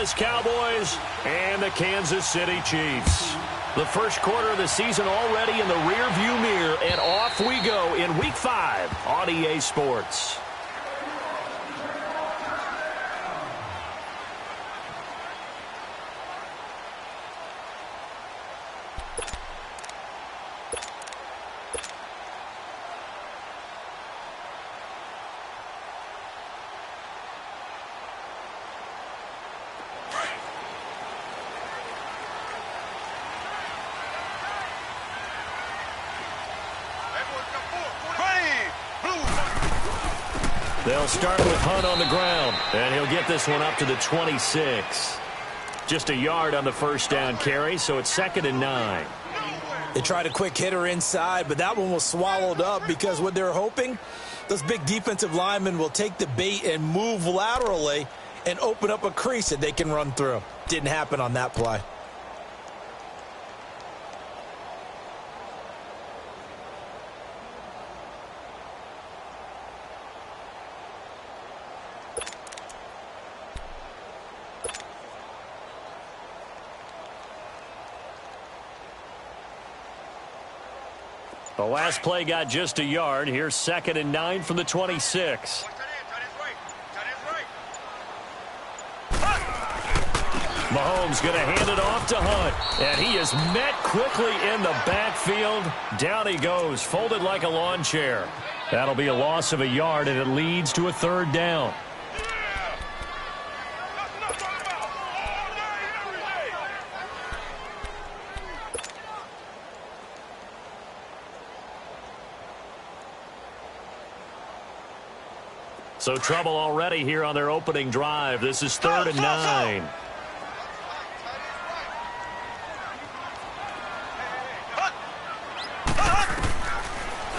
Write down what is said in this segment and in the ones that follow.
Dallas Cowboys and the Kansas City Chiefs. The first quarter of the season already in the rearview mirror, and off we go in Week 5 on EA Sports. They'll start with Hunt on the ground, and he'll get this one up to the 26. Just a yard on the first down carry, so it's 2nd and 9. They tried a quick hitter inside, but that one was swallowed up because what they're hoping, those big defensive linemen will take the bait and move laterally and open up a crease that they can run through. Didn't happen on that play. The last play got just a yard. Here's 2nd and 9 from the 26. Mahomes going to hand it off to Hunt. And he is met quickly in the backfield. Down he goes, folded like a lawn chair. That'll be a loss of a yard, and it leads to a 3rd down. So trouble already here on their opening drive. This is 3rd and 9.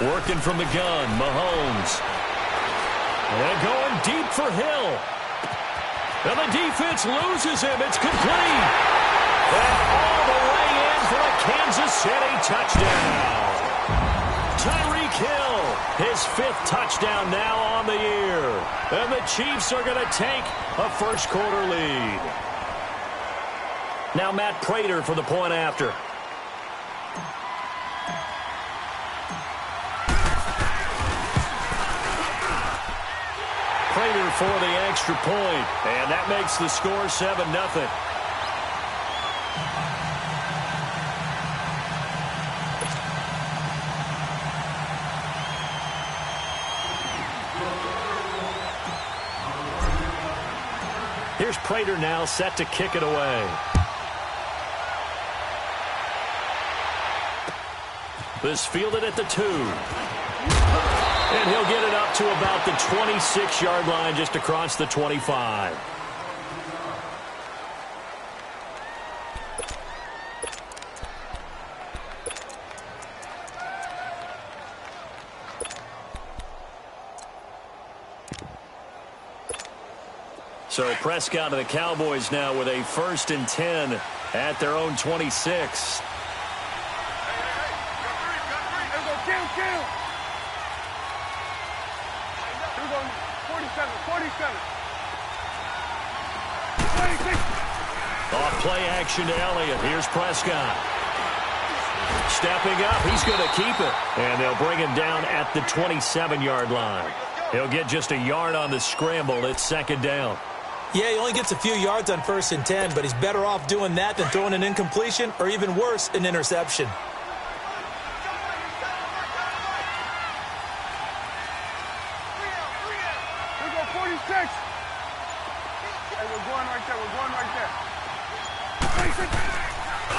Working from the gun, Mahomes. And going deep for Hill. And the defense loses him. It's complete. And all the way in for a Kansas City touchdown. Tyreek Hill, his 5th touchdown now on the year. And the Chiefs are going to take a first-quarter lead. Now Matt Prater for the point after. Prater for the extra point, and that makes the score 7-0. Here's Prater now set to kick it away. This fielded at the 2. And he'll get it up to about the 26-yard line, just across the 25. So Prescott and the Cowboys now with a 1st and 10 at their own 26. Off play action to Elliott. Here's Prescott. Stepping up, he's going to keep it. And they'll bring him down at the 27-yard line. He'll get just a yard on the scramble. It's 2nd down. Yeah, he only gets a few yards on 1st and 10, but he's better off doing that than throwing an incompletion or even worse, an interception.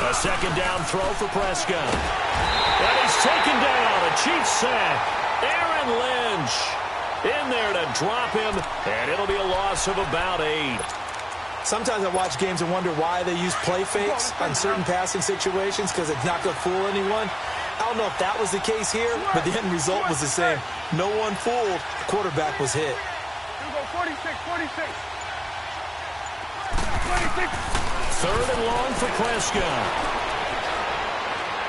A 2nd down throw for Prescott. And he's taken down. A Chiefs sack. Aaron Lynch in there to drop him, and it'll be a loss of about 8. Sometimes I watch games and wonder why they use play fakes on certain passing situations, because it's not going to fool anyone. I don't know if that was the case here, but the end result was the same. No one fooled. The quarterback was hit. 3rd and long for Prescott.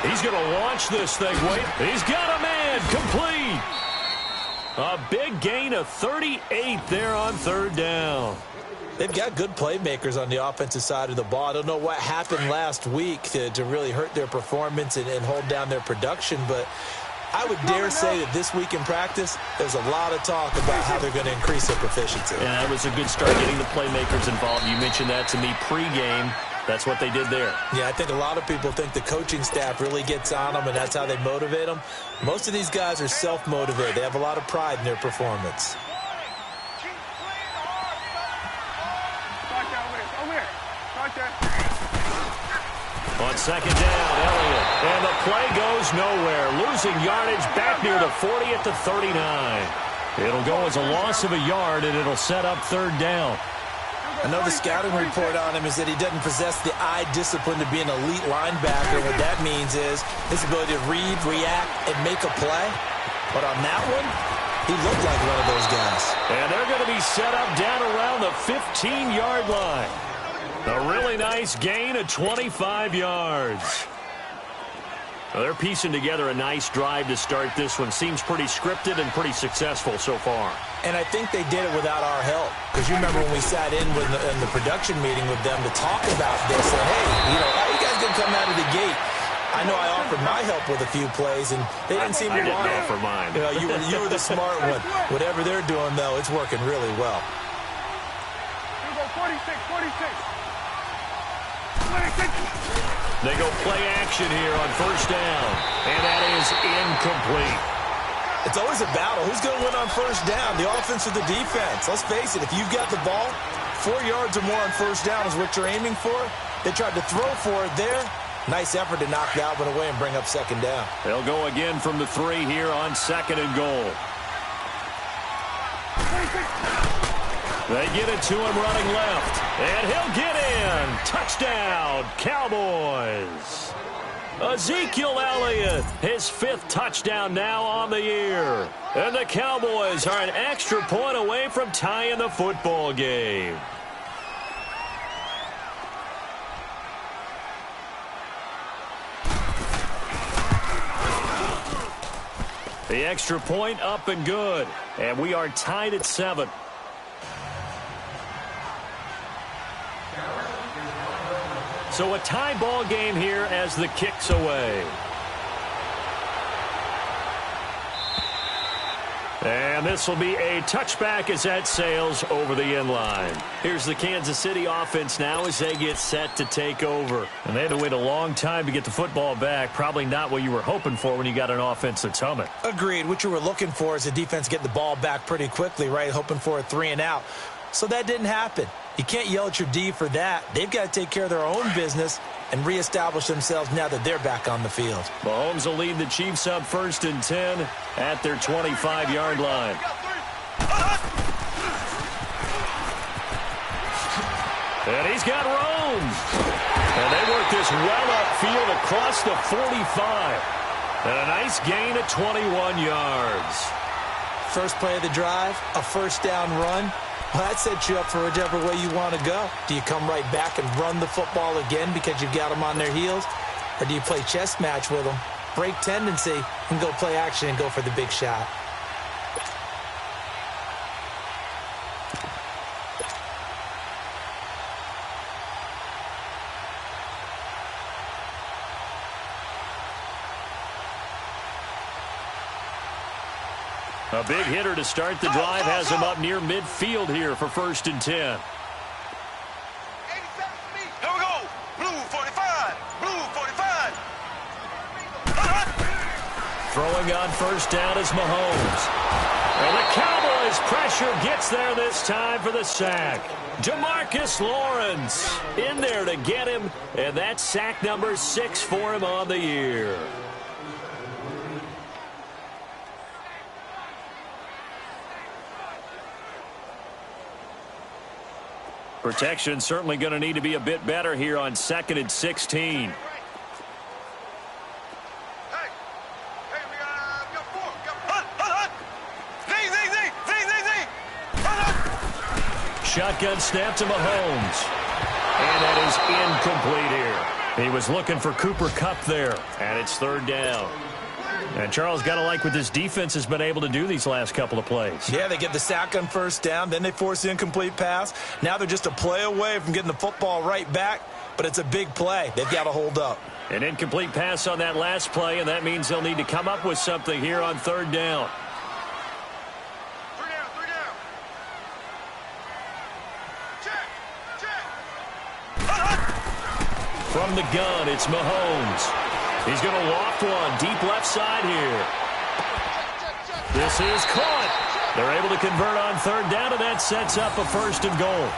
He's going to launch this thing. Wait, he's got a man. Complete. A big gain of 38 there on third down. They've got good playmakers on the offensive side of the ball. I don't know what happened last week to really hurt their performance and hold down their production, but I would dare say that this week in practice, there's a lot of talk about how they're going to increase their proficiency. Yeah, that was a good start getting the playmakers involved. You mentioned that to me pregame. That's what they did there. Yeah, I think a lot of people think the coaching staff really gets on them, and that's how they motivate them. Most of these guys are self-motivated. They have a lot of pride in their performance. On second down, Elliott. And the play goes nowhere. Losing yardage back near the 40 at the 39. It'll go as a loss of a yard, and it'll set up third down. I know the scouting report on him is that he doesn't possess the eye discipline to be an elite linebacker. What that means is his ability to read, react, and make a play. But on that one, he looked like one of those guys. And they're going to be set up down around the 15-yard line. A really nice gain of 25 yards. Well, they're piecing together a nice drive to start this one. Seems pretty scripted and pretty successful so far. And I think they did it without our help. Because you remember when we sat in the production meeting with them to talk about this. And, hey, how you guys going to come out of the gate? I know I offered my help with a few plays, and they didn't seem to want it. I didn't offer mine. You were the smart one. Whatever they're doing, though, it's working really well. You go 46. They go play action here on first down, and that is incomplete. It's always a battle. Who's going to win on first down, the offense or the defense? Let's face it, if you've got the ball, 4 yards or more on first down is what you're aiming for. They tried to throw for it there. Nice effort to knock that one away and bring up second down. They'll go again from the 3 here on second and goal. They get it to him running left, and he'll get in. Touchdown, Cowboys. Ezekiel Elliott, his 5th touchdown now on the year. And the Cowboys are an extra point away from tying the football game. The extra point up and good, and we are tied at 7. So a tie ball game here as the kick's away. And this will be a touchback as that sails over the end line. Here's the Kansas City offense now as they get set to take over. And they had to wait a long time to get the football back. Probably not what you were hoping for when you got an offense that's humming. Agreed. What you were looking for is the defense get the ball back pretty quickly, right? Hoping for a 3 and out. So that didn't happen. You can't yell at your D for that. They've got to take care of their own business and reestablish themselves now that they're back on the field. Mahomes will lead the Chiefs up 1st and 10 at their 25-yard line. And he's got room. And they work this well upfield across the 45. And a nice gain of 21 yards. First play of the drive, a first down run. Well, that sets you up for whichever way you want to go. Do you come right back and run the football again because you've got them on their heels? Or do you play chess match with them, break tendency, and go play action and go for the big shot? A big hitter to start the drive has him up near midfield here for 1st and 10. 87 for me. Here we go. Blue 45. Blue 45. Throwing on first down is Mahomes. And the Cowboys pressure gets there this time for the sack. Demarcus Lawrence in there to get him, and that's sack number 6 for him on the year. Protection certainly going to need to be a bit better here on 2nd and 16. Hey, we got 4. Hunt. Z. Shotgun snap to Mahomes. And that is incomplete here. He was looking for Cooper Kupp there, and it's 3rd down. And Charles, got to like what this defense has been able to do these last couple of plays. Yeah, they get the sack on first down, then they force the incomplete pass. Now they're just a play away from getting the football right back, but it's a big play. They've got to hold up. An incomplete pass on that last play, and that means they'll need to come up with something here on third down. Three down. Check. From the gun, it's Mahomes. He's going to loft one deep left side here. This is caught. They're able to convert on third down, and that sets up a 1st and goal.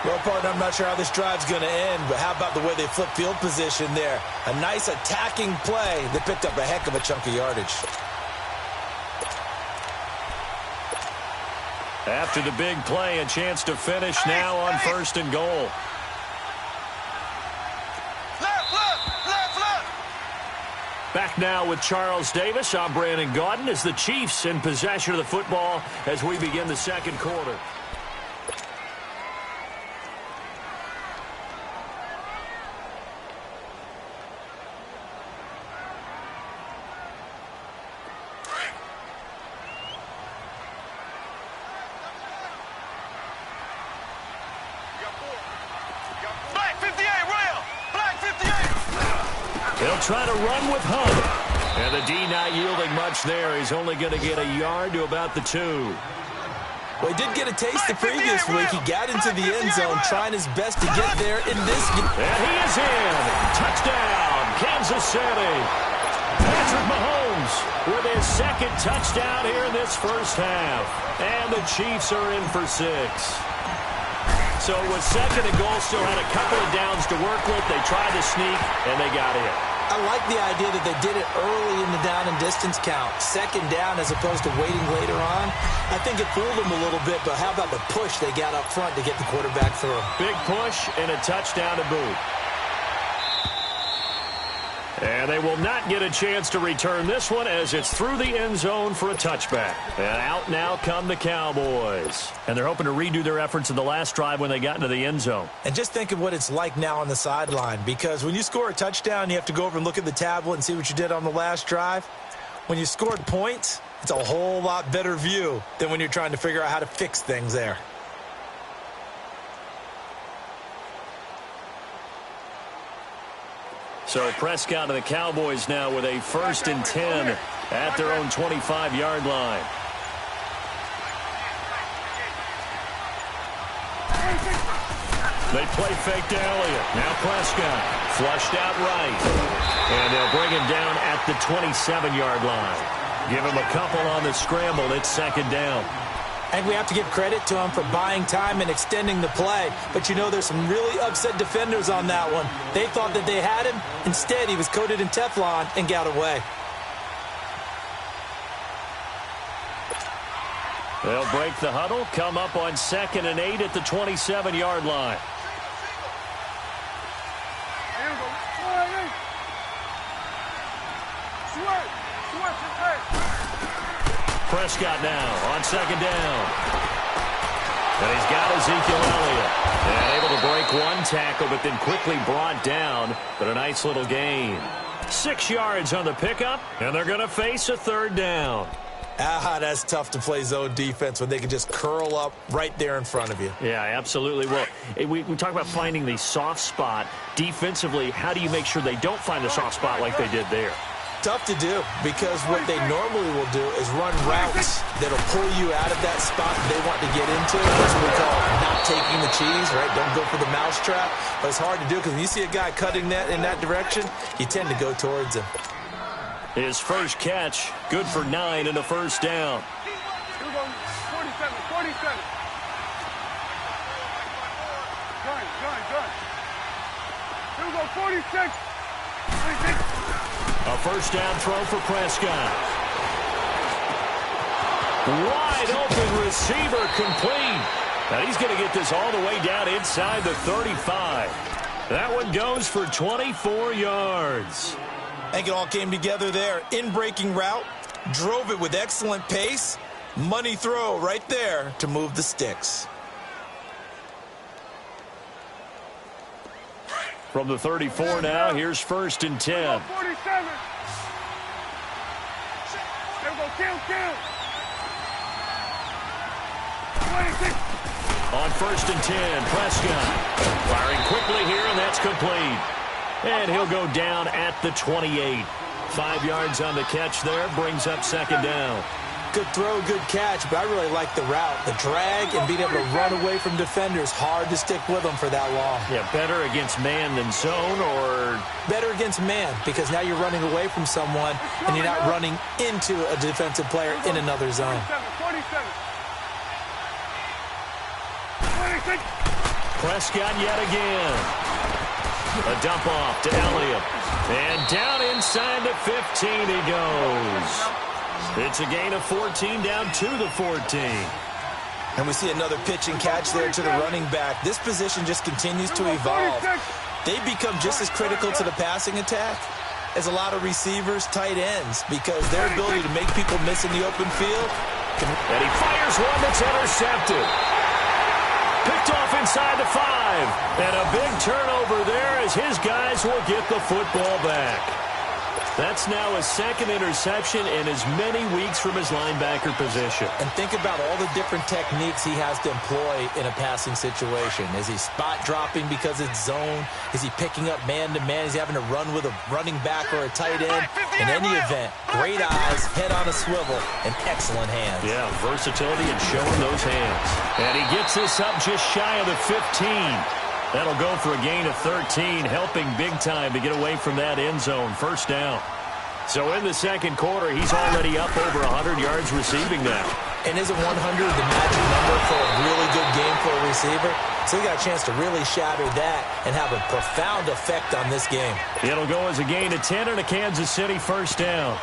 Well, partner, I'm not sure how this drive's going to end, but how about the way they flip field position there? A nice attacking play that picked up a heck of a chunk of yardage. After the big play, a chance to finish now on 1st and goal. Left. Back now with Charles Davis. I'm Brandon Gaudin as the Chiefs in possession of the football as we begin the second quarter. Black 58, rail. Black 58. He'll try to run with Hunt. And the D not yielding much there. He's only going to get a yard to about the 2. Well, he did get a taste the previous week. He got into the end zone trying his best to get there in this game. And he is in. Touchdown, Kansas City. Patrick Mahomes with his 2nd touchdown here in this first half. And the Chiefs are in for 6. So with 2nd and goal, still had a couple of downs to work with. They tried to sneak, and they got in. I like the idea that they did it early in the down and distance count. 2nd down as opposed to waiting later on. I think it fooled them a little bit, but how about the push they got up front to get the quarterback through? Big push and a touchdown to boot. And they will not get a chance to return this one as it's through the end zone for a touchback. And out now come the Cowboys. And they're hoping to redo their efforts in the last drive when they got into the end zone. And just think of what it's like now on the sideline, because when you score a touchdown, you have to go over and look at the tablet and see what you did on the last drive. When you scored points, it's a whole lot better view than when you're trying to figure out how to fix things there. So Prescott and the Cowboys now with a 1st and 10 at their own 25-yard line. They play fake to Elliott. Now Prescott flushed out right. And they'll bring him down at the 27-yard line. Give him a couple on the scramble. It's 2nd down. I think we have to give credit to him for buying time and extending the play. But, you know, there's some really upset defenders on that one. They thought that they had him. Instead, he was coated in Teflon and got away. They'll break the huddle, come up on 2nd and 8 at the 27-yard line. Prescott now on 2nd down. And he's got Ezekiel Elliott. And able to break one tackle, but then quickly brought down. But a nice little gain. 6 yards on the pickup, and they're going to face a 3rd down. That's tough to play zone defense when they can just curl up right there in front of you. Yeah, absolutely. Well, we talk about finding the soft spot. Defensively, how do you make sure they don't find the soft spot like they did there? Tough to do, because what they normally will do is run routes that'll pull you out of that spot they want to get into. That's what we call not taking the cheese, right? Don't go for the mousetrap. But it's hard to do because when you see a guy cutting that in that direction, you tend to go towards him. His first catch, good for 9 and a 1st down. Here we go. 47. Gun. Here we go. 46. A 1st down throw for Prescott. Wide open receiver complete. Now he's going to get this all the way down inside the 35. That one goes for 24 yards. I think it all came together there. In-breaking route, drove it with excellent pace. Money throw right there to move the sticks. From the 34 now, here's 1st and 10. 47. go, kill. 26. On 1st and 10, Prescott firing quickly here, and that's complete. And he'll go down at the 28. 5 yards on the catch there, brings up 2nd down. Good throw, good catch, but I really like the route. The drag and being able to run away from defenders. Hard to stick with them for that long. Yeah, better against man than zone, or? Better against man, because now you're running away from someone and you're not running into a defensive player in another zone. 47. Prescott yet again. A dump off to Elliott. And down inside the 15 he goes. It's a gain of 14 down to the 14. And we see another pitch and catch there to the running back. This position just continues to evolve. They become just as critical to the passing attack as a lot of receivers, tight ends, because their ability to make people miss in the open field. And he fires one that's intercepted. Picked off inside the 5. And a big turnover there as his guys will get the football back. That's now his 2nd interception in as many weeks from his linebacker position. And think about all the different techniques he has to employ in a passing situation. Is he spot dropping because it's zone? Is he picking up man-to-man? Is he having to run with a running back or a tight end? In any event, great eyes, head on a swivel, and excellent hands. Yeah, versatility and showing those hands. And he gets this up just shy of the 15. That'll go for a gain of 13, helping big time to get away from that end zone. 1st down. So in the 2nd quarter, he's already up over 100 yards receiving now. And isn't 100 the magic number for a really good game for a receiver? So he got a chance to really shatter that and have a profound effect on this game. It'll go as a gain of 10 and a Kansas City 1st down.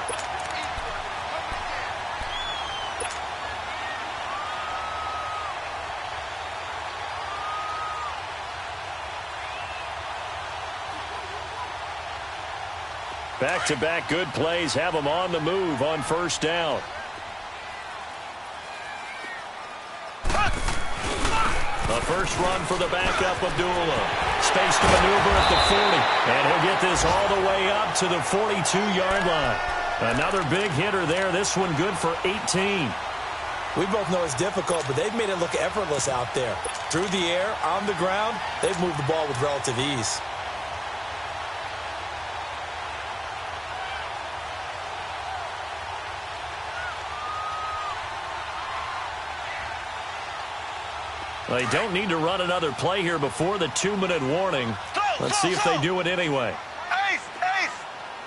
Back-to-back good plays have them on the move on 1st down. The first run for the backup, Abdullah. Space to maneuver at the 40. And he'll get this all the way up to the 42-yard line. Another big hitter there. This one good for 18. We both know it's difficult, but they've made it look effortless out there. Through the air, on the ground, they've moved the ball with relative ease. They don't need to run another play here before the 2-minute warning. Let's see if they do it anyway. Ace!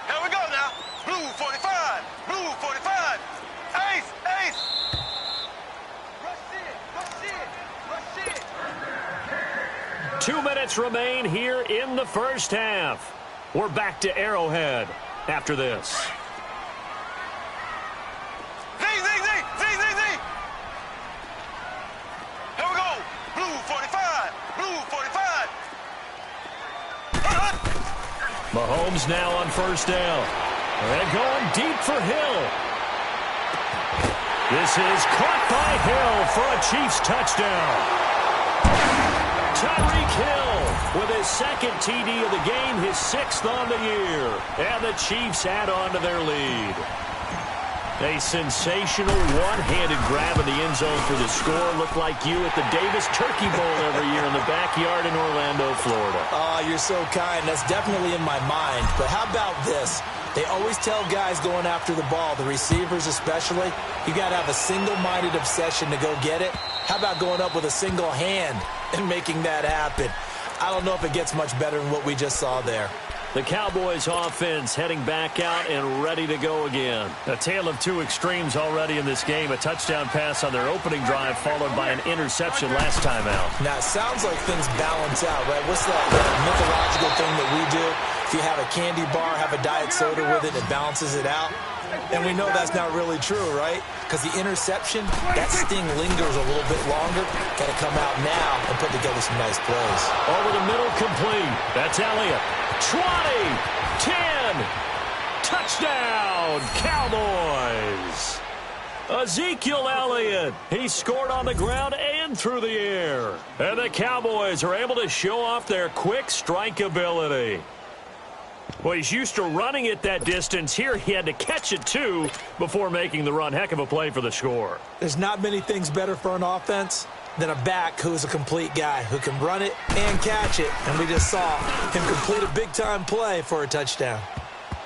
Here we go now. Blue 45. Blue 45. Ace! Rush it. 2 minutes remain here in the 1st half. We're back to Arrowhead after this. Mahomes now on 1st down. And going deep for Hill. This is caught by Hill for a Chiefs touchdown. Tyreek Hill with his 2nd TD of the game, his 6th on the year. And the Chiefs add on to their lead. A sensational one-handed grab in the end zone for the score. Looked like you at the Davis Turkey Bowl every year in the backyard in Orlando, Florida. Oh, you're so kind. That's definitely in my mind. But how about this? They always tell guys going after the ball, the receivers especially, you got to have a single-minded obsession to go get it. How about going up with a single hand and making that happen? I don't know if it gets much better than what we just saw there. The Cowboys offense heading back out and ready to go again. A tale of two extremes already in this game. A touchdown pass on their opening drive followed by an interception last time out. Now, it sounds like things balance out, right? What's that mythological thing that we do? If you have a candy bar, have a diet soda with it, it balances it out. And we know that's not really true, right? Because the interception, that sting lingers a little bit longer. Got to come out now and put together some nice plays. Over the middle, complete. That's Elliott. 20, 10, touchdown, Cowboys. Ezekiel Elliott, he scored on the ground and through the air. And the Cowboys are able to show off their quick strike ability. Well, he's used to running it that distance. Here he had to catch it, too, before making the run. Heck of a play for the score. There's not many things better for an offense than a back who's a complete guy, who can run it and catch it. And we just saw him complete a big-time play for a touchdown.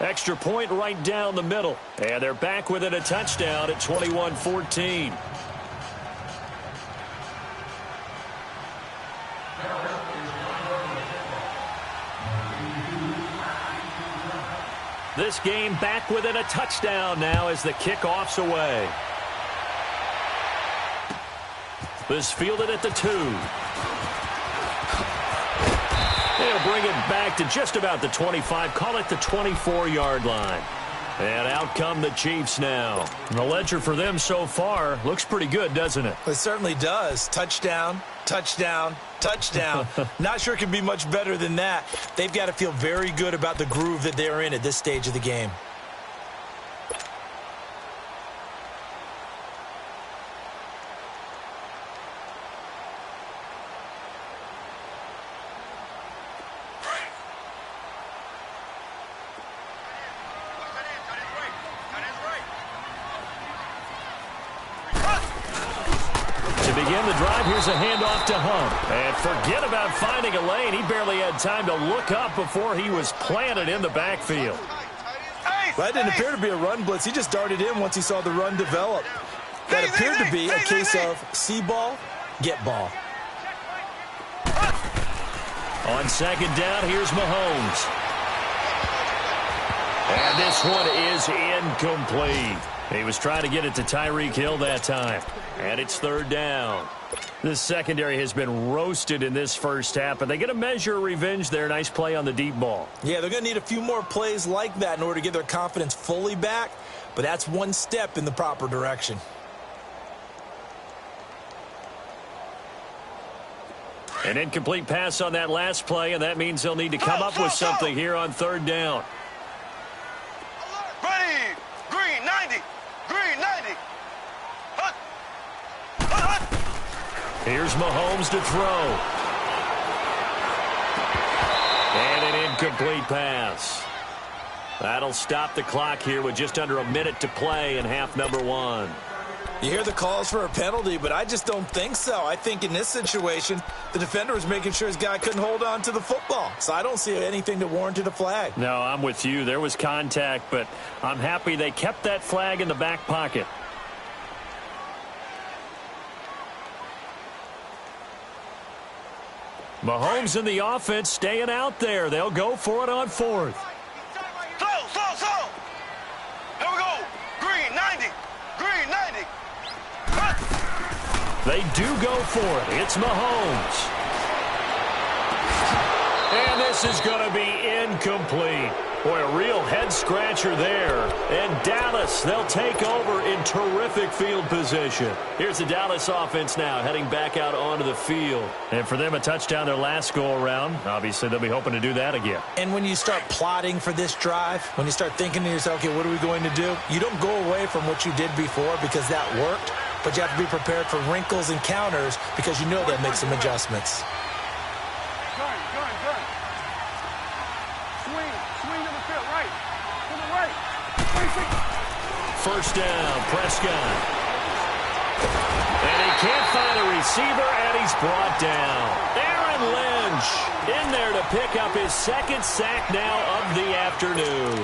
Extra point right down the middle. And they're back within a touchdown at 21-14. This game back within a touchdown now as the kickoff's away. This fielded at the 2. They'll bring it back to just about the 25. Call it the 24-yard line. And out come the Chiefs now. And the ledger for them so far looks pretty good, doesn't it? It certainly does. Touchdown, touchdown, touchdown. Not sure it can be much better than that. They've got to feel very good about the groove that they're in at this stage of the game. Here's a handoff to Hunt. And forget about finding a lane. He barely had time to look up before he was planted in the backfield. That didn't appear to be a run blitz. He just darted in once he saw the run develop. That appeared to be a case of see ball, get ball. On second down, here's Mahomes. And this one is incomplete. He was trying to get it to Tyreek Hill that time. And it's third down. This secondary has been roasted in this first half, but they get a measure of revenge there. Nice play on the deep ball. Yeah, they're going to need a few more plays like that in order to get their confidence fully back, but that's one step in the proper direction. An incomplete pass on that last play, and that means they'll need to come up with something here on third down. Ready, green 90, green 90. Hut. Hut, hut. Here's Mahomes to throw. And an incomplete pass. That'll stop the clock here with just under a minute to play in half number 1. You hear the calls for a penalty, but I just don't think so. I think in this situation, the defender was making sure his guy couldn't hold on to the football. So I don't see anything that warranted a flag. No, I'm with you. There was contact, but I'm happy they kept that flag in the back pocket. Mahomes in the offense staying out there. They'll go for it on fourth. Slow. Here we go. Green 90. Green 90. They do go for it. It's Mahomes. And this is going to be incomplete. Boy, a real head-scratcher there. And Dallas, they'll take over in terrific field position. Here's the Dallas offense now, heading back out onto the field. And for them, a touchdown their last go-around. Obviously, they'll be hoping to do that again. And when you start plotting for this drive, when you start thinking to yourself, okay, what are we going to do? You don't go away from what you did before because that worked, but you have to be prepared for wrinkles and counters because you know they'll make some adjustments. First down, Prescott. And he can't find a receiver, and he's brought down. Aaron Lynch in there to pick up his second sack now of the afternoon.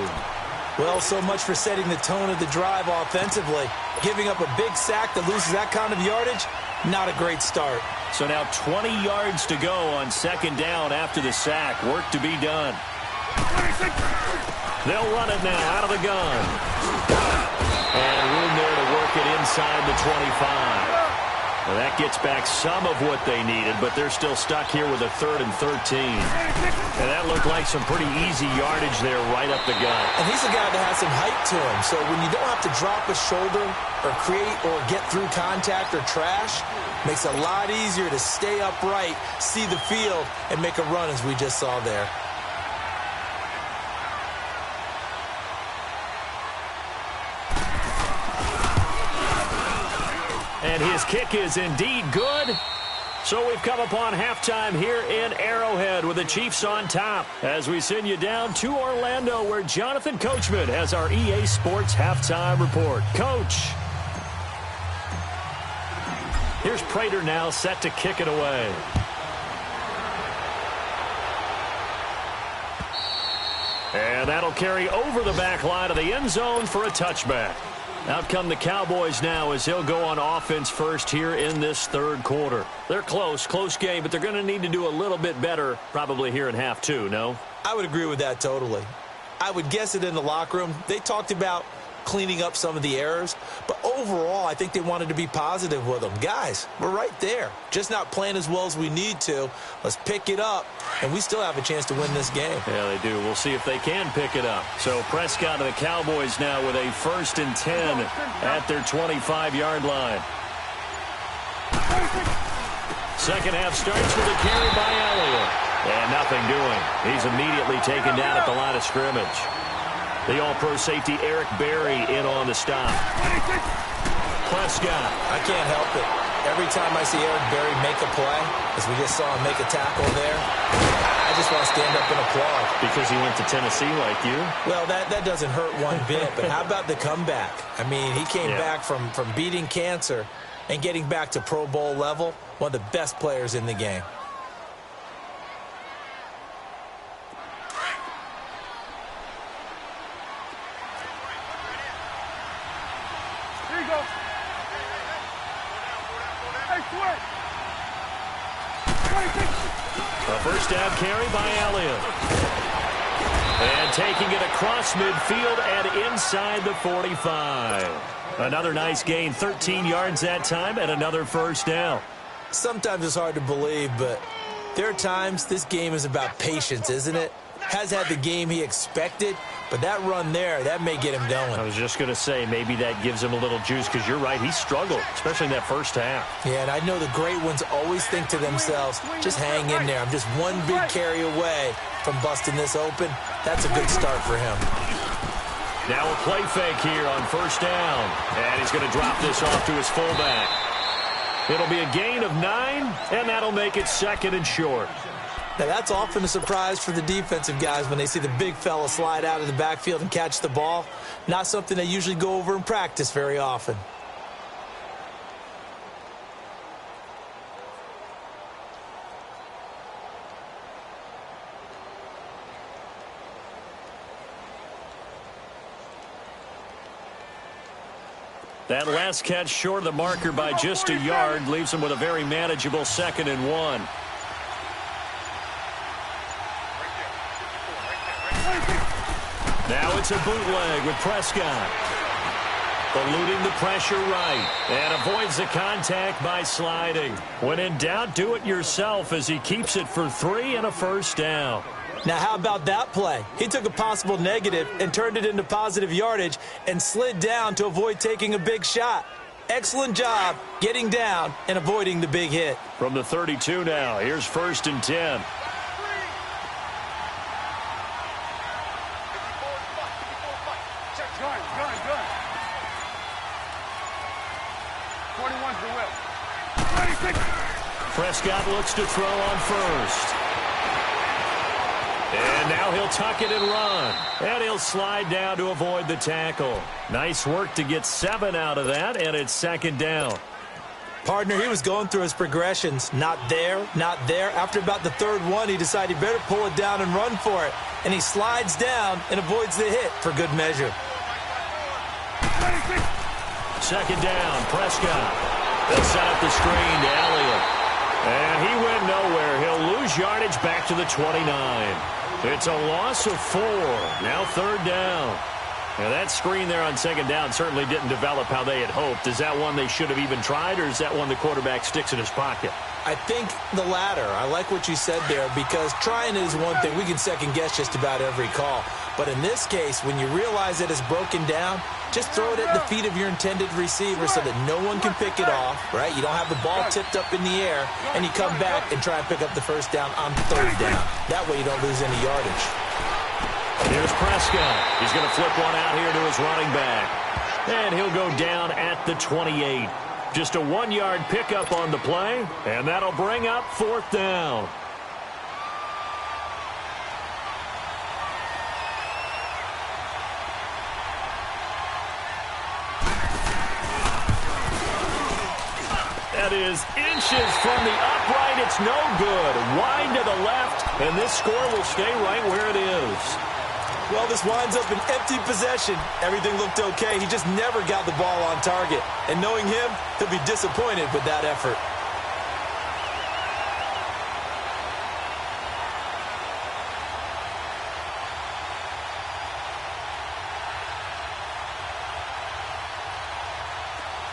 Well, so much for setting the tone of the drive offensively. Giving up a big sack that loses that kind of yardage, not a great start. So now 20 yards to go on second down after the sack. Work to be done. They'll run it now out of the gun. And room there to work it inside the 25. Well, that gets back some of what they needed, but they're still stuck here with a 3rd and 13. And that looked like some pretty easy yardage there right up the gut. And he's a guy that has some height to him, so when you don't have to drop a shoulder or create or get through contact or trash, makes it a lot easier to stay upright, see the field, and make a run as we just saw there. And his kick is indeed good. So we've come upon halftime here in Arrowhead with the Chiefs on top as we send you down to Orlando where Jonathan Coachman has our EA Sports halftime report. Coach. Here's Prater now set to kick it away. And that'll carry over the back line of the end zone for a touchback. Out come the Cowboys now as they'll go on offense first here in this third quarter. They're close game, but they're going to need to do a little bit better probably here in half two, no? I would agree with that totally. I would guess it in the locker room. They talked about cleaning up some of the errors, but overall I think they wanted to be positive with them. Guys, we're right there. Just not playing as well as we need to. Let's pick it up, and we still have a chance to win this game. Yeah, they do. We'll see if they can pick it up. So Prescott and the Cowboys now with a 1st and 10 at their 25-yard line. Second half starts with a carry by Elliott. And nothing doing. He's immediately taken down at the line of scrimmage. The all-pro safety Eric Berry in on the stop. Prescott. I can't help it. Every time I see Eric Berry make a play, as we just saw him make a tackle there, I just want to stand up and applaud. Because he went to Tennessee like you? Well, that doesn't hurt one bit, but how about the comeback? I mean, he came back from beating cancer and getting back to Pro Bowl level, one of the best players in the game. A first down carry by Elliott. And taking it across midfield and inside the 45. Another nice gain, 13 yards that time, and another first down. Sometimes it's hard to believe, but there are times this game is about patience, isn't it? Has had the game he expected, but that run there, that may get him going. I was just going to say, maybe that gives him a little juice, because you're right, he struggled, especially in that first half. Yeah, and I know the great ones always think to themselves, just hang in there. I'm just one big carry away from busting this open. That's a good start for him. Now a play fake here on first down, and he's going to drop this off to his fullback. It'll be a gain of 9, and that'll make it 2nd and short. Now, that's often a surprise for the defensive guys when they see the big fella slide out of the backfield and catch the ball. Not something they usually go over in practice very often. That last catch short of the marker by just a yard leaves him with a very manageable 2nd and 1. Now it's a bootleg with Prescott. Eluding the pressure right. And avoids the contact by sliding. When in doubt, do it yourself as he keeps it for 3 and a first down. Now, how about that play? He took a possible negative and turned it into positive yardage and slid down to avoid taking a big shot. Excellent job getting down and avoiding the big hit. From the 32 now, here's 1st and 10. Prescott looks to throw on first. And now he'll tuck it and run. And he'll slide down to avoid the tackle. Nice work to get 7 out of that, and it's 2nd down. Partner, he was going through his progressions. Not there, not there. After about the 3rd one, he decided he better pull it down and run for it. And he slides down and avoids the hit for good measure. 2nd down, Prescott. They'll set up the screen to Elliott. And he went nowhere. He'll lose yardage back to the 29. It's a loss of 4. Now 3rd down. Now that screen there on 2nd down certainly didn't develop how they had hoped. Is that one they should have even tried, or is that one the quarterback sticks in his pocket? I think the latter. I like what you said there, because trying is one thing. We can second-guess just about every call. But in this case, when you realize that it's broken down, just throw it at the feet of your intended receiver so that no one can pick it off, right? You don't have the ball tipped up in the air, and you come back and try and pick up the first down on 3rd down. That way you don't lose any yardage. Here's Prescott. He's going to flip one out here to his running back. And he'll go down at the 28. Just a 1-yard pickup on the play, and that'll bring up 4th down. That is inches from the upright. It's no good. Wide to the left, and this score will stay right where it is. Well, this winds up an empty possession. Everything looked okay. He just never got the ball on target. And knowing him, he'll be disappointed with that effort.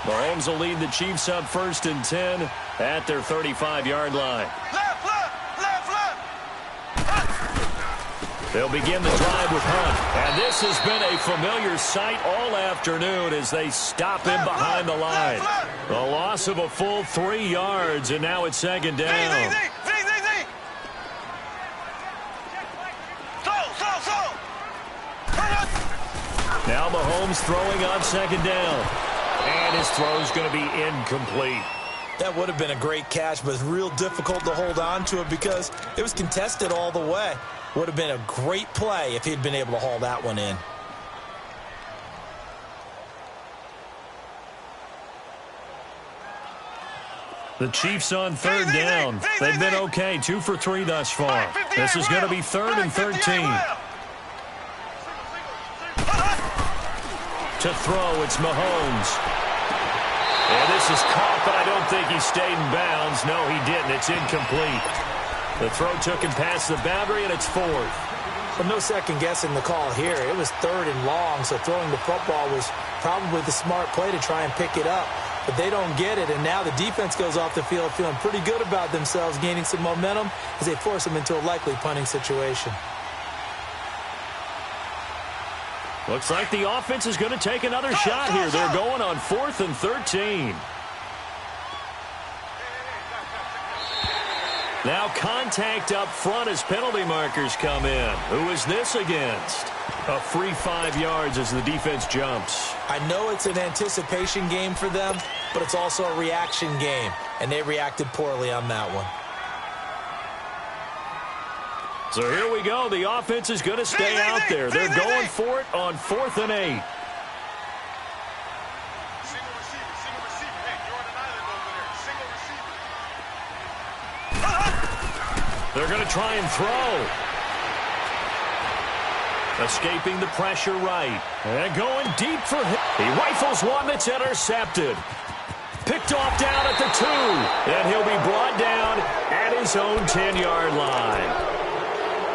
Mahomes will lead the Chiefs up 1st and 10 at their 35-yard line. Left, left, left, left. They'll begin the drive with Hunt. And this has been a familiar sight all afternoon as they stop him behind the line. The loss of a full 3 yards, and now it's 2nd down. Now Mahomes throwing on 2nd down. And his throw's going to be incomplete. That would have been a great catch, but it's real difficult to hold on to it because it was contested all the way. Would have been a great play if he'd been able to haul that one in. The Chiefs on 3rd down. They've been okay, 2 for 3 thus far. This is going to be 3rd and 13. To throw, it's Mahomes. And this is caught, but I don't think he stayed in bounds. No, he didn't. It's incomplete. The throw took him past the boundary, and it's 4th. Well, no second guessing the call here. It was 3rd and long, so throwing the football was probably the smart play to try and pick it up. But they don't get it, and now the defense goes off the field feeling pretty good about themselves, gaining some momentum as they force them into a likely punting situation. Looks like the offense is going to take another shot here. They're going on 4th and 13. Now contact up front as penalty markers come in. Who is this against? A free 5 yards as the defense jumps. I know it's an anticipation game for them, but it's also a reaction game, and they reacted poorly on that one. So here we go. The offense is going to stay out there. They're going for it on 4th and 8. Single receiver. Hey, you're on an island over there. Single receiver. They're going to try and throw. Escaping the pressure right. And going deep for him. He rifles one that's intercepted. Picked off down at the 2. And he'll be brought down at his own 10-yard line.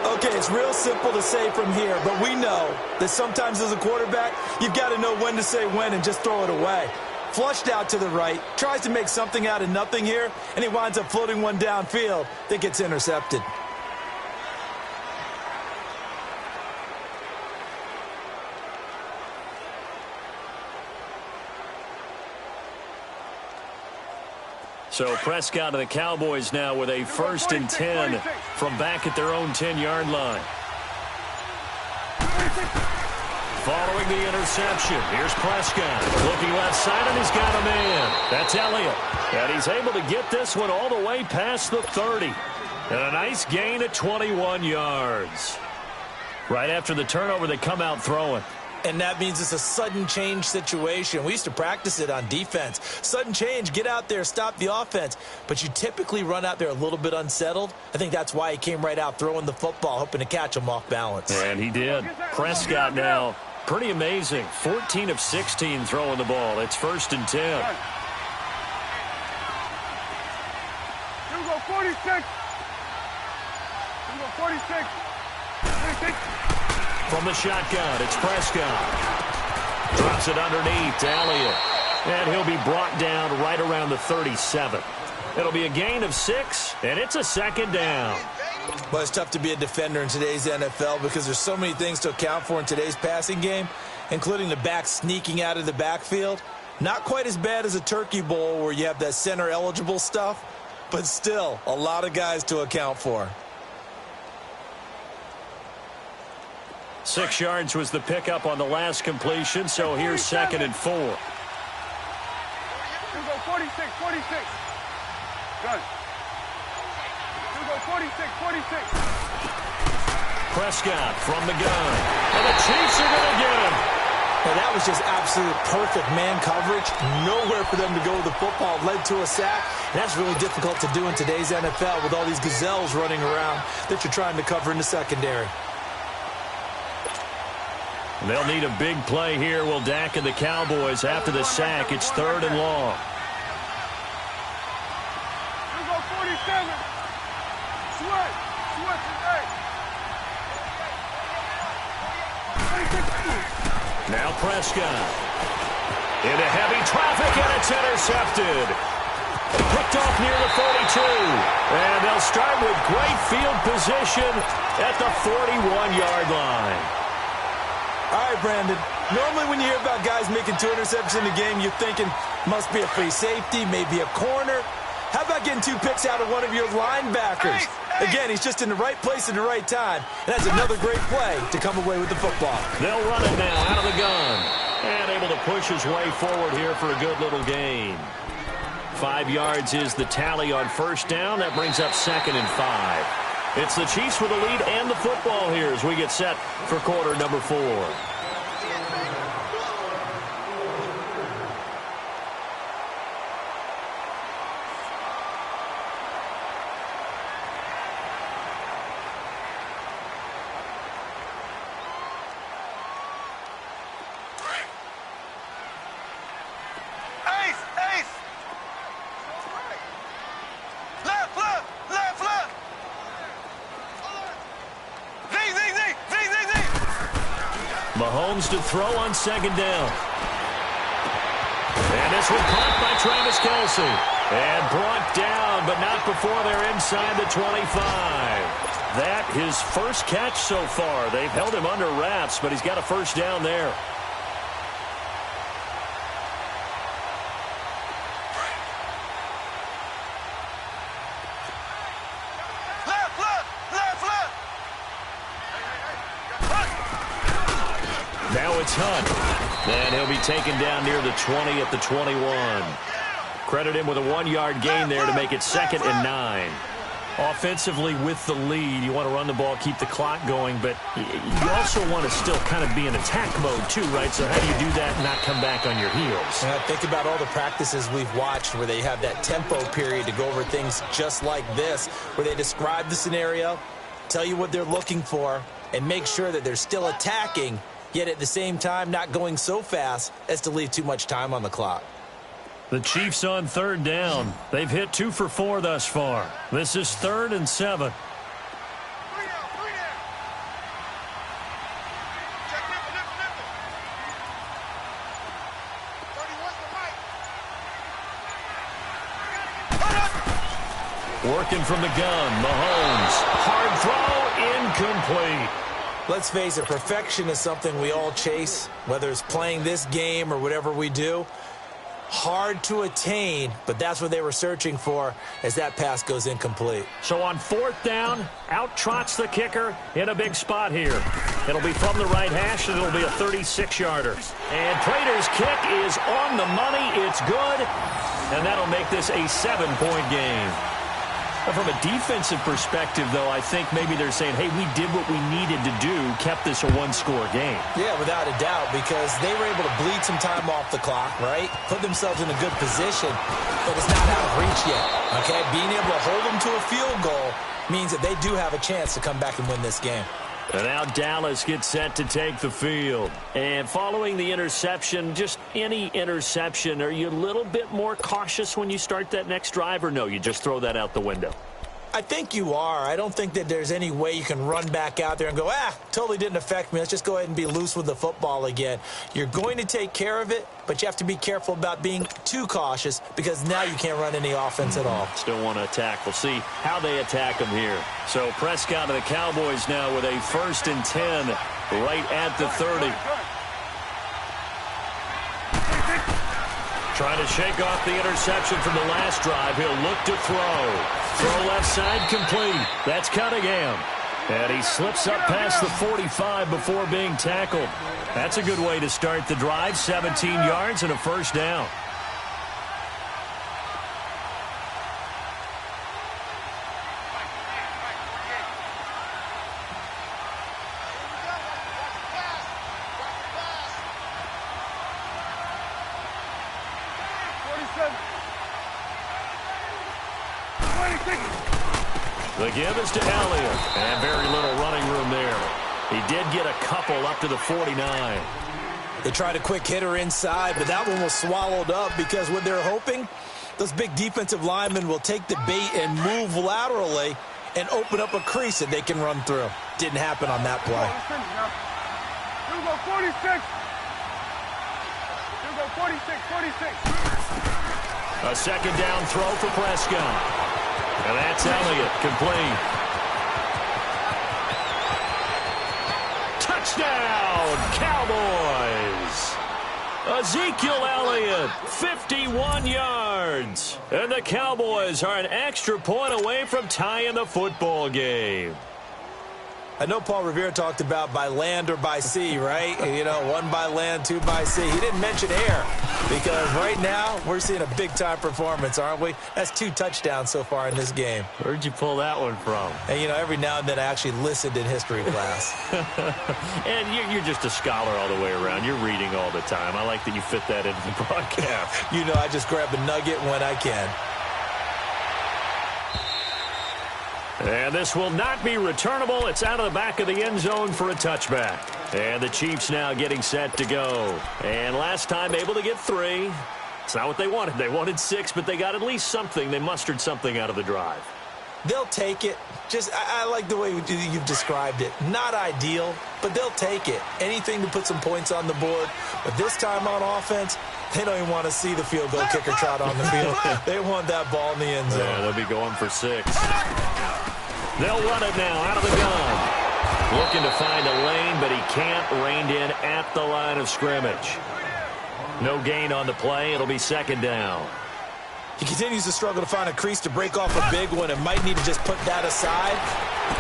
Okay, it's real simple to say from here, but we know that sometimes as a quarterback, you've got to know when to say when and just throw it away. Flushed out to the right, tries to make something out of nothing here, and he winds up floating one downfield that gets intercepted. So Prescott and the Cowboys now with a 1st and 10 from back at their own 10-yard line. Following the interception, here's Prescott. Looking left side, and he's got a man. That's Elliott. And he's able to get this one all the way past the 30. And a nice gain at 21 yards. Right after the turnover, they come out throwing. And that means it's a sudden change situation. We used to practice it on defense. Sudden change, get out there, stop the offense. But you typically run out there a little bit unsettled. I think that's why he came right out throwing the football, hoping to catch him off balance. And he did. Prescott now, pretty amazing. 14 of 16 throwing the ball. It's 1st and 10. You go 46. You go 46. 46. From the shotgun, it's Prescott. Drops it underneath to Elliott. And he'll be brought down right around the 37. It'll be a gain of 6, and it's a 2nd down. Well, it's tough to be a defender in today's NFL because there's so many things to account for in today's passing game, including the back sneaking out of the backfield. Not quite as bad as a turkey bowl where you have that center-eligible stuff, but still a lot of guys to account for. 6 yards was the pickup on the last completion, so here's 2nd and 4. You go 46. 46, 46. Good. You go 46, 46. Prescott from the gun. And the Chiefs are going to get him. Now, that was just absolute perfect man coverage. Nowhere for them to go with the football. Led to a sack. And that's really difficult to do in today's NFL with all these gazelles running around that you're trying to cover in the secondary. They'll need a big play here. Will Dak and the Cowboys after the sack. It's 3rd and long. You go 47. Switch. Switch and 8. Now Prescott. Into heavy traffic, and it's intercepted. Picked off near the 42. And they'll start with great field position at the 41-yard line. All right, Brandon. Normally when you hear about guys making 2 interceptions in the game, you're thinking must be a free safety, maybe a corner. How about getting 2 picks out of one of your linebackers? Again, he's just in the right place at the right time. And that's another great play to come away with the football. They'll run it now out of the gun. And able to push his way forward here for a good little gain. 5 yards is the tally on first down. That brings up 2nd and 5. It's the Chiefs with the lead and the football here as we get set for quarter number 4. Mahomes to throw on 2nd down. And this one caught by Travis Kelce. And brought down, but not before they're inside the 25. That his first catch so far. They've held him under wraps, but he's got a first down there. Now it's Hunt. And he'll be taken down near the 20 at the 21. Credit him with a 1-yard gain there to make it 2nd and 9. Offensively with the lead, you want to run the ball, keep the clock going, but you also want to still kind of be in attack mode too, right? So how do you do that and not come back on your heels? Think about all the practices we've watched where they have that tempo period to go over things just like this, where they describe the scenario, tell you what they're looking for, and make sure that they're still attacking, yet at the same time not going so fast as to leave too much time on the clock. The Chiefs on 3rd down. They've hit 2 for 4 thus far. This is 3rd and 7. Working from the gun, Mahomes. Hard throw, incomplete. Let's face it, perfection is something we all chase, whether it's playing this game or whatever we do. Hard to attain, but that's what they were searching for as that pass goes incomplete. So on 4th down, out trots the kicker in a big spot here. It'll be from the right hash, and it'll be a 36-yarder. And Prater's kick is on the money. It's good, and that'll make this a 7-point game. From a defensive perspective, though, I think maybe they're saying, hey, we did what we needed to do, kept this a 1-score game. Yeah, without a doubt, because they were able to bleed some time off the clock, right? Put themselves in a good position, but it's not out of reach yet, okay? Being able to hold them to a field goal means that they do have a chance to come back and win this game. And now Dallas gets set to take the field. And following the interception, just any interception, are you a little bit more cautious when you start that next drive, or no, you just throw that out the window? I think you are. I don't think that there's any way you can run back out there and go, totally didn't affect me. Let's just go ahead and be loose with the football again. You're going to take care of it, but you have to be careful about being too cautious because now you can't run any offense at all. Still want to attack. We'll see how they attack them here. So Prescott of the Cowboys now with a 1st and 10 right at the 30. Trying to shake off the interception from the last drive. He'll look to throw. Throw left side complete. That's Cunningham. And he slips up past the 45 before being tackled. That's a good way to start the drive. 17 yards and a 1st down. The give is to Elliott, and very little running room there. He did get a couple up to the 49. They tried a quick hitter inside, but that one was swallowed up because what they're hoping, those big defensive linemen will take the bait and move laterally and open up a crease that they can run through. Didn't happen on that play. Here we go, 46. Here we go, 46, 46. A second down throw for Prescott. And that's Elliott, complete. Touchdown, Cowboys! Ezekiel Elliott, 51 yards. And the Cowboys are an extra point away from tying the football game. I know Paul Revere talked about by land or by sea, right? You know, one by land, two by sea. He didn't mention air because right now we're seeing a big-time performance, aren't we? That's 2 touchdowns so far in this game. Where'd you pull that one from? And, you know, every now and then I actually listened in history class. And you're just a scholar all the way around. You're reading all the time. I like that you fit that into the broadcast. You know, I just grab a nugget when I can. And this will not be returnable. It's out of the back of the end zone for a touchback. And the Chiefs now getting set to go. And last time able to get 3. It's not what they wanted. They wanted 6, but they got at least something. They mustered something out of the drive. They'll take it. I like the way you've described it. Not ideal, but they'll take it. Anything to put some points on the board. But this time on offense, they don't even want to see the field goal kicker trot on the field. They want that ball in the end zone. Yeah, they'll be going for 6. They'll run it now out of the gun. Looking to find a lane, but he can't. Reined in at the line of scrimmage. No gain on the play. It'll be second down. He continues to struggle to find a crease to break off a big one and might need to just put that aside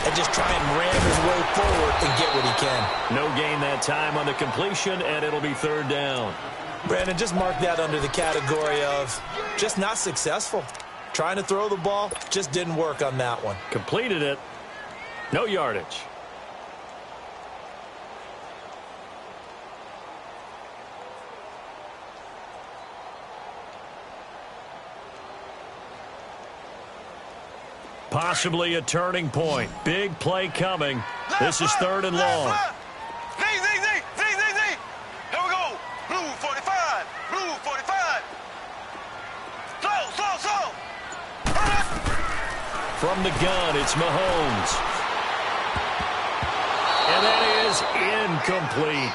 and just try and ram his way forward and get what he can. No gain that time on the completion, and it'll be third down. Brandon, just mark that under the category of just not successful. Trying to throw the ball, just didn't work on that one. Completed it. No yardage. Possibly a turning point. Big play coming. This is third and long. Z. Here we go. Blue 45. Blue 45. Slow. From the gun, it's Mahomes. And that is incomplete.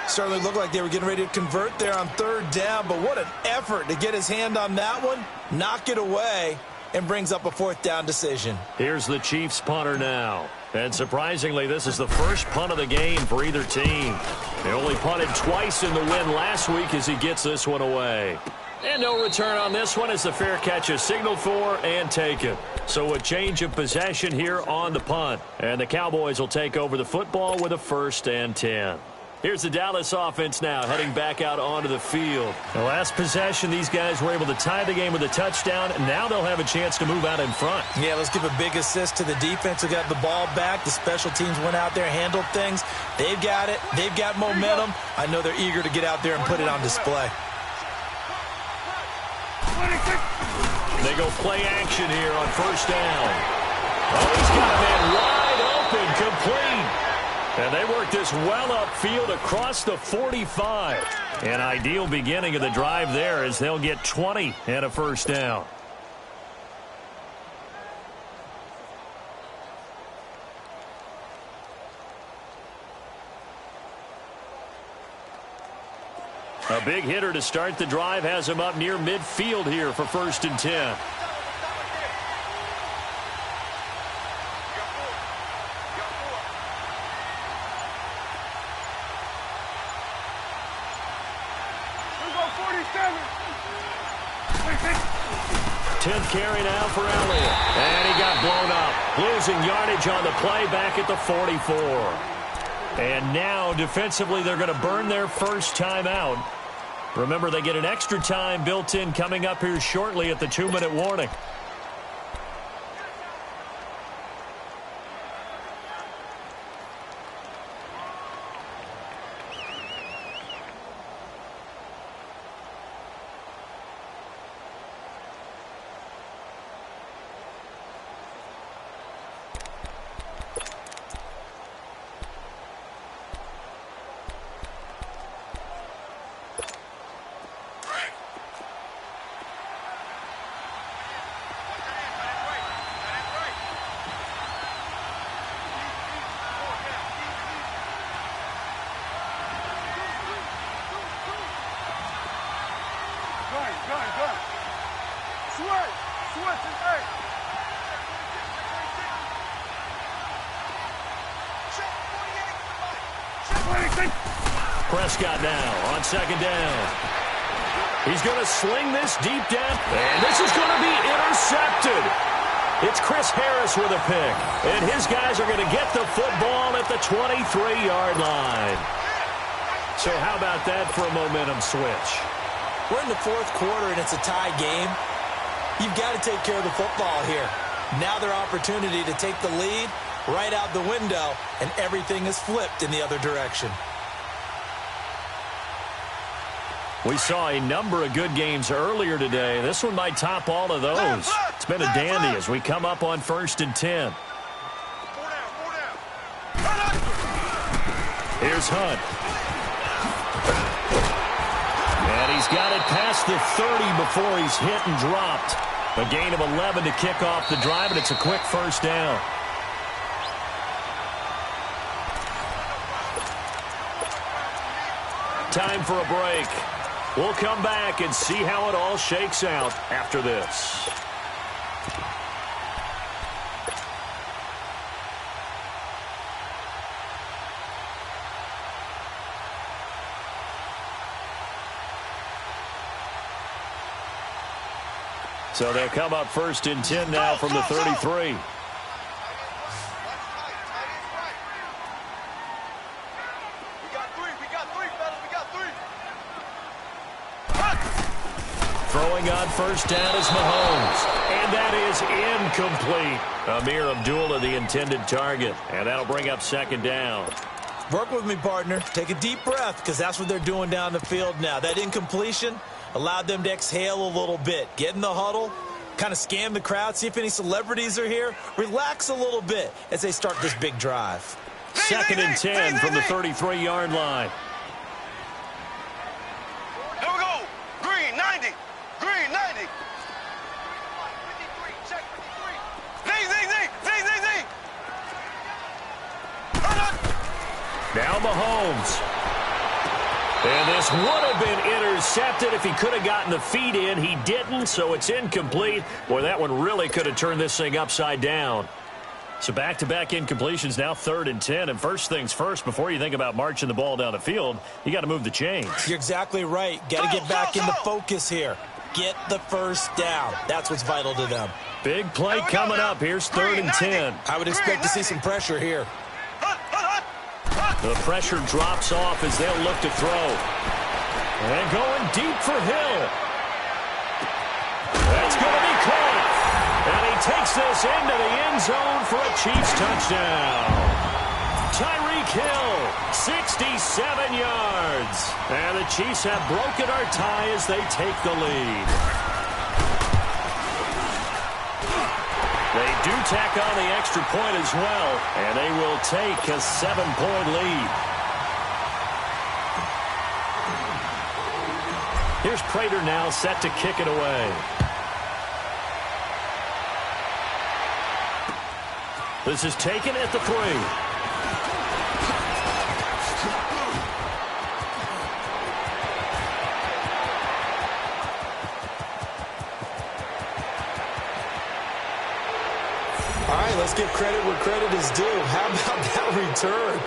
Certainly looked like they were getting ready to convert there on third down, but what an effort to get his hand on that one, knock it away, and brings up a fourth down decision. Here's the Chiefs punter now. And surprisingly, this is the first punt of the game for either team. They only punted twice in the win last week as he gets this one away. And no return on this one as the fair catch is signaled for and taken. So a change of possession here on the punt. And the Cowboys will take over the football with a 1st and 10. Here's the Dallas offense now heading back out onto the field. The last possession, these guys were able to tie the game with a touchdown. Now they'll have a chance to move out in front. Yeah, let's give a big assist to the defense who got the ball back. The special teams went out there, handled things. They've got it. They've got momentum. I know they're eager to get out there and put it on display. They go play action here on 1st down. Oh, he's got a man wide open, complete. And they work this well upfield across the 45. An ideal beginning of the drive there as they'll get 20 and a 1st down. A big hitter to start the drive has him up near midfield here for 1st and 10. Tenth carry now for Elliott. And he got blown up. Losing yardage on the play back at the 44. And now defensively they're going to burn their first timeout. Remember, they get an extra time built in coming up here shortly at the 2-minute warning. Prescott now on second down. He's going to sling this deep down, and this is going to be intercepted. It's Chris Harris with a pick, and his guys are going to get the football at the 23-yard line. So how about that for a momentum switch? We're in the fourth quarter, and it's a tie game. You've got to take care of the football here. Now their opportunity to take the lead right out the window, and everything is flipped in the other direction. We saw a number of good games earlier today. This one might top all of those. It's been a dandy as we come up on 1st and 10. Here's Hunt. And he's got it past the 30 before he's hit and dropped. A gain of 11 to kick off the drive, and it's a quick first down. Time for a break. We'll come back and see how it all shakes out after this. So they'll come up 1st and 10 now from the 33. Throwing on first down is Mahomes. And that is incomplete. Amir Abdullah, the intended target. And that'll bring up 2nd down. Work with me, partner. Take a deep breath, because that's what they're doing down the field now. That incompletion allowed them to exhale a little bit. Get in the huddle, kind of scan the crowd, see if any celebrities are here. Relax a little bit as they start this big drive. 2nd and 10 from the 33-yard line. Here we go. Green, 90. Green, 90. Check 53. Z. Now Mahomes. And this would have been intercepted if he could have gotten the feet in. He didn't, so it's incomplete. Boy, that one really could have turned this thing upside down. So back-to-back incompletions, now 3rd and 10. And first things first, before you think about marching the ball down the field, you got to move the chains. You're exactly right. Got to get back into focus here. Get the first down. That's what's vital to them. Big play coming up. Here's 3rd and 10. I would expect to see some pressure here. The pressure drops off as they'll look to throw. And going deep for Hill. That's going to be caught. And he takes this into the end zone for a Chiefs touchdown. Tyreek Hill, 67 yards. And the Chiefs have broken our tie as they take the lead. They do tack on the extra point as well, and they will take a 7-point lead. Here's Prater now set to kick it away. This is taken at the 3. All right, let's give credit where credit is due. How about that return?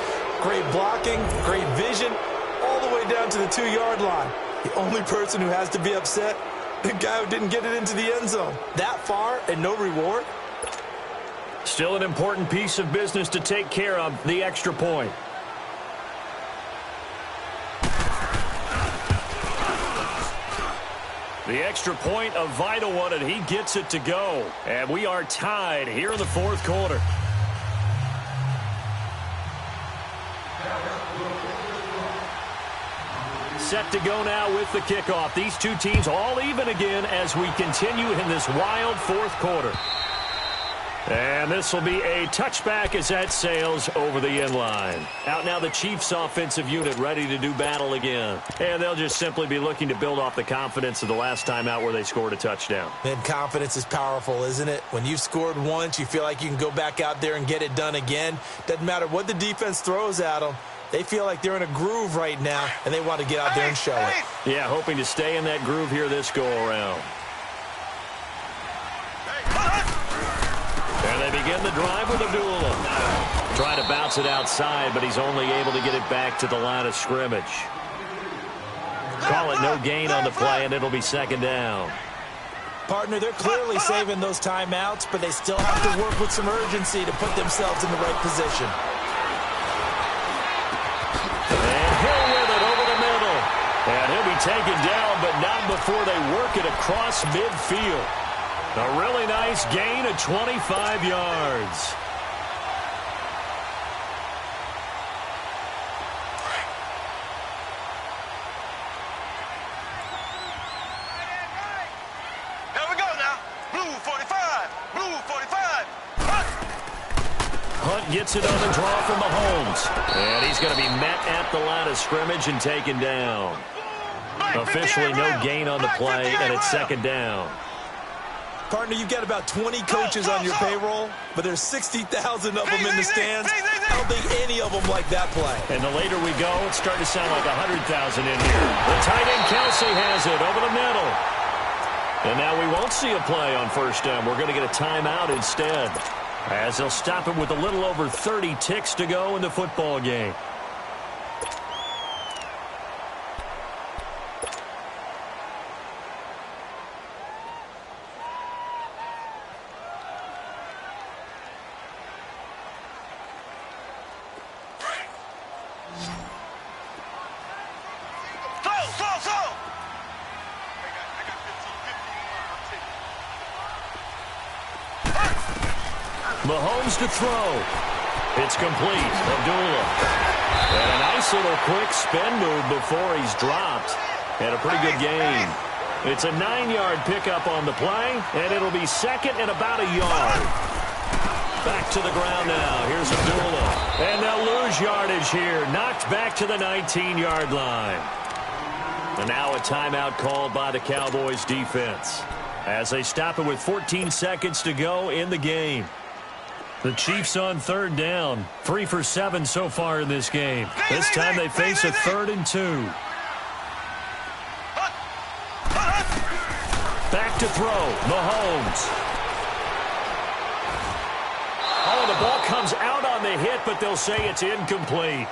Great blocking, great vision, all the way down to the 2-yard line. The only person who has to be upset, the guy who didn't get it into the end zone. That far and no reward? Still an important piece of business to take care of, the extra point. The extra point, a vital one, and he gets it to go. And we are tied here in the 4th quarter. Set to go now with the kickoff. These two teams all even again as we continue in this wild 4th quarter. And this will be a touchback as that sails over the end line. Out now the Chiefs offensive unit ready to do battle again. And they'll just simply be looking to build off the confidence of the last time out where they scored a touchdown. And confidence is powerful, isn't it? When you've scored once, you feel like you can go back out there and get it done again. Doesn't matter what the defense throws at them. They feel like they're in a groove right now, and they want to get out there and show it. Yeah, hoping to stay in that groove here this go-around. begin the drive with Abdullah. Trying to bounce it outside, but he's only able to get it back to the line of scrimmage. Call it no gain on the play, and it'll be second down. Partner, they're clearly saving those timeouts, but they still have to work with some urgency to put themselves in the right position. And Hill with it over the middle. And he'll be taken down, but not before they work it across midfield. A really nice gain of 25 yards. Gets it on the draw from Mahomes. And he's going to be met at the line of scrimmage and taken down. Officially no gain on the play, and it's second down. Partner, you've got about 20 coaches on your payroll, but there's 60,000 of them in the stands. I don't think any of them like that play. And the later we go, it's starting to sound like 100,000 in here. The tight end Kelsey has it over the middle. And now we won't see a play on first down. We're going to get a timeout instead, as they'll stop it with a little over 30 ticks to go in the football game. Mahomes to throw. It's complete. Abdullah. And a nice little quick spin move before he's dropped. And a pretty good gain. It's a 9-yard pickup on the play, and it'll be second and about a yard. Back to the ground now. Here's Abdullah. And they'll lose yardage here. Knocked back to the 19-yard line. And now a timeout called by the Cowboys defense, as they stop it with 14 seconds to go in the game. The Chiefs on third down. 3 for 7 so far in this game. This time they face a 3rd and 2. Back to throw. Mahomes. Oh, the ball comes out on the hit, but they'll say it's incomplete.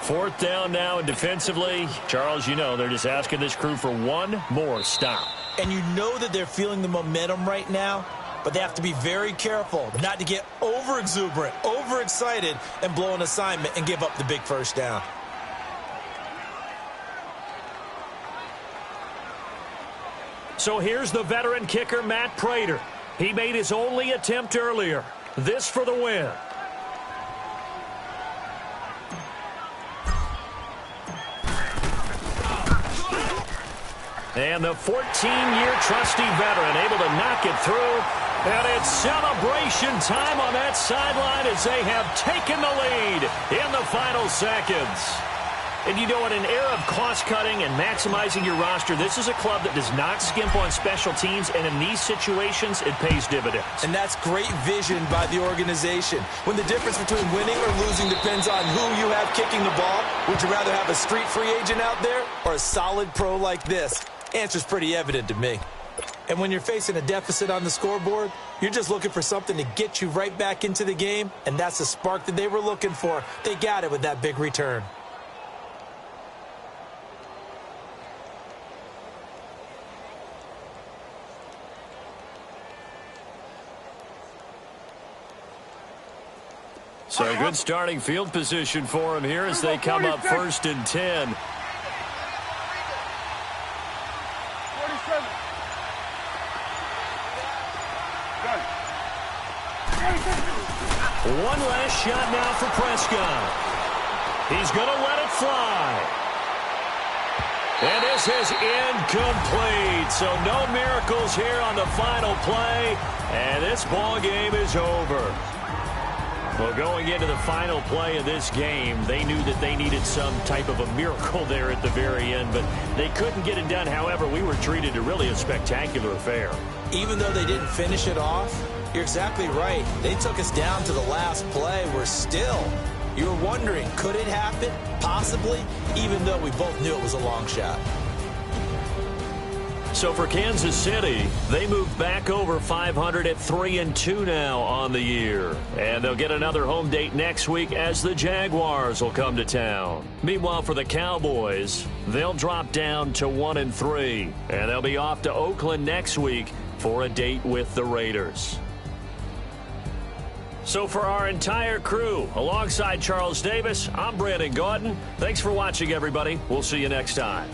4th down now, and defensively, Charles, you know, they're just asking this crew for one more stop. And you know that they're feeling the momentum right now, but they have to be very careful not to get over-exuberant, overexcited, and blow an assignment and give up the big first down. So here's the veteran kicker, Matt Prater. He made his only attempt earlier. This for the win. And the 14-year trusty veteran able to knock it through. And it's celebration time on that sideline as they have taken the lead in the final seconds. And you know, in an era of cost-cutting and maximizing your roster, this is a club that does not skimp on special teams, and in these situations, it pays dividends. And that's great vision by the organization. When the difference between winning or losing depends on who you have kicking the ball, would you rather have a street free agent out there or a solid pro like this? Answer's pretty evident to me. And when you're facing a deficit on the scoreboard, you're just looking for something to get you right back into the game, and that's the spark that they were looking for. They got it with that big return. So good starting field position for him here as they come up 1st and 10. One last shot now for Prescott. He's going to let it fly. And this is incomplete. So no miracles here on the final play. And this ball game is over. Well, going into the final play of this game, they knew that they needed some type of a miracle there at the very end, but they couldn't get it done. However, we were treated to really a spectacular affair. Even though they didn't finish it off, you're exactly right. They took us down to the last play. We're still, you were wondering, could it happen? Possibly, even though we both knew it was a long shot. So for Kansas City, they move back over 500 at 3-2 now on the year. And they'll get another home date next week as the Jaguars will come to town. Meanwhile, for the Cowboys, they'll drop down to 1-3. And they'll be off to Oakland next week for a date with the Raiders. So for our entire crew, alongside Charles Davis, I'm Brandon Gautin. Thanks for watching, everybody. We'll see you next time.